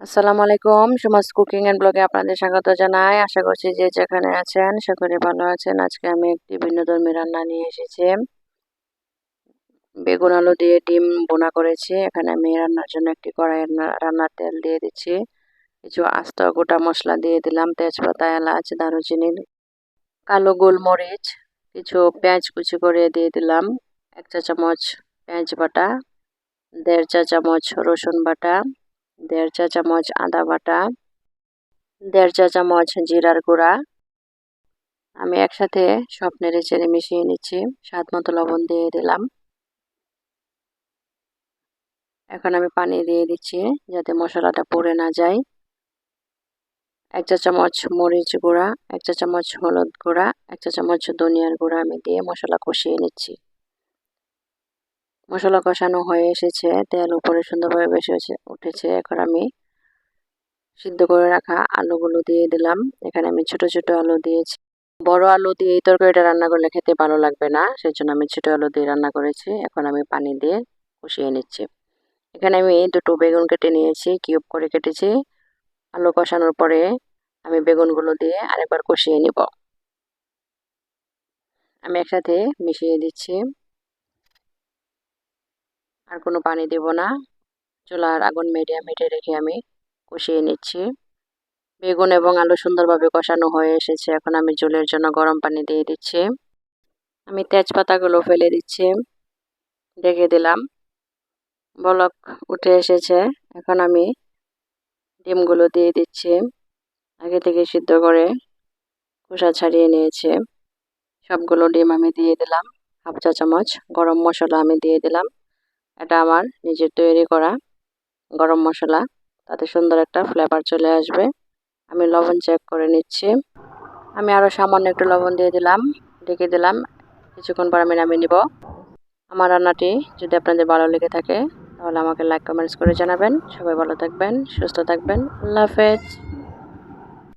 আসসালামু আলাইকুম। Suma's cooking and ব্লগে আপনাদের স্বাগত জানাই। আশা করছি যে যেখানে আছেন সকলে ভালো আছেন। আজকে আমি একটি ভিন্নধর্মী রান্না নিয়ে এসেছি। বেগুন আলু দিয়ে ডিম বোনা করেছি। এখানে আমি রান্নার জন্য একটি কড়াইয়ে রান্নার তেল দিয়ে দিচ্ছি। কিছু আস্ত গোটা মশলা দিয়ে দিলাম, তেজপাতা, এলাচ, দারুচিনি, কালো গোলমরিচ, কিছু পেঁয়াজ কুচি করে দিয়ে দিলাম, 1 চা চামচ পেঁয়াজ বাটা, 1.5 চা চামচ রসুন বাটা, 1.5 চা চামচ আদা বাটা, 1.5 চা চামচ জিরার গুঁড়া। আমি একসাথে সব নেড়ে চেড়ে মিশিয়ে নিচ্ছি। স্বাদ মতো লবণ দিয়ে দিলাম। এখন আমি পানি দিয়ে দিচ্ছি যাতে মশলাটা পুড়ে না যায়। 1 চা চামচ মরিচ গুঁড়া, 1 চা চামচ হলুদ গুঁড়া, 1 চা চামচ ধনিয়ার গুঁড়া আমি দিয়ে মশলা কষিয়ে নিচ্ছি। মশলা কষানো হয়ে এসেছে, তেল উপরে সুন্দরভাবে বেশি উঠেছে। এখন আমি সিদ্ধ করে রাখা আলুগুলো দিয়ে দিলাম। এখানে আমি ছোট ছোট আলু দিয়েছি। বড় আলু দিয়ে এই তরকারিটা রান্না করলে খেতে ভালো লাগবে না, সেজন্য আমি ছোট আলু দিয়ে রান্না করেছি। এখন আমি পানি দিয়ে কষিয়ে নিচ্ছি। এখানে আমি 2টো বেগুন কেটে নিয়েছি, কিউব করে কেটেছি। আলু কষানোর পরে আমি বেগুনগুলো দিয়ে আরেকবার কষিয়ে নিব। আমি একসাথে মিশিয়ে দিচ্ছি, আর কোনো পানি দেব না। চুলার আগুন মিডিয়াম হিটে রেখে আমি কষিয়ে নিচ্ছি। বেগুন এবং আলু সুন্দরভাবে কষানো হয়ে এসেছে। এখন আমি ঝোলের জন্য গরম পানি দিয়ে দিচ্ছি। আমি তেজপাতাগুলো ফেলে দিচ্ছি, ঢেকে দিলাম। বলক উঠে এসেছে। এখন আমি ডিমগুলো দিয়ে দিচ্ছি। আগে থেকে সিদ্ধ করে খোসা ছাড়িয়ে নিয়েছি। সবগুলো ডিম আমি দিয়ে দিলাম। 1/2 চা চামচ গরম মশলা আমি দিয়ে দিলাম। এটা আমার নিজের তৈরি করা গরম মশলা, তাতে সুন্দর একটা ফ্লেভার চলে আসবে। আমি লবণ চেক করে নিচ্ছি। আমি আরও সামান্য একটু লবণ দিয়ে দিলাম, ঢেকে দিলাম। কিছুক্ষণ পর আমি নামিয়ে নিব। আমার রান্নাটি যদি আপনাদের ভালো লেগে থাকে তাহলে আমাকে লাইক কমেন্টস করে জানাবেন। সবাই ভালো থাকবেন, সুস্থ থাকবেন। আল্লাহ হাফেজ।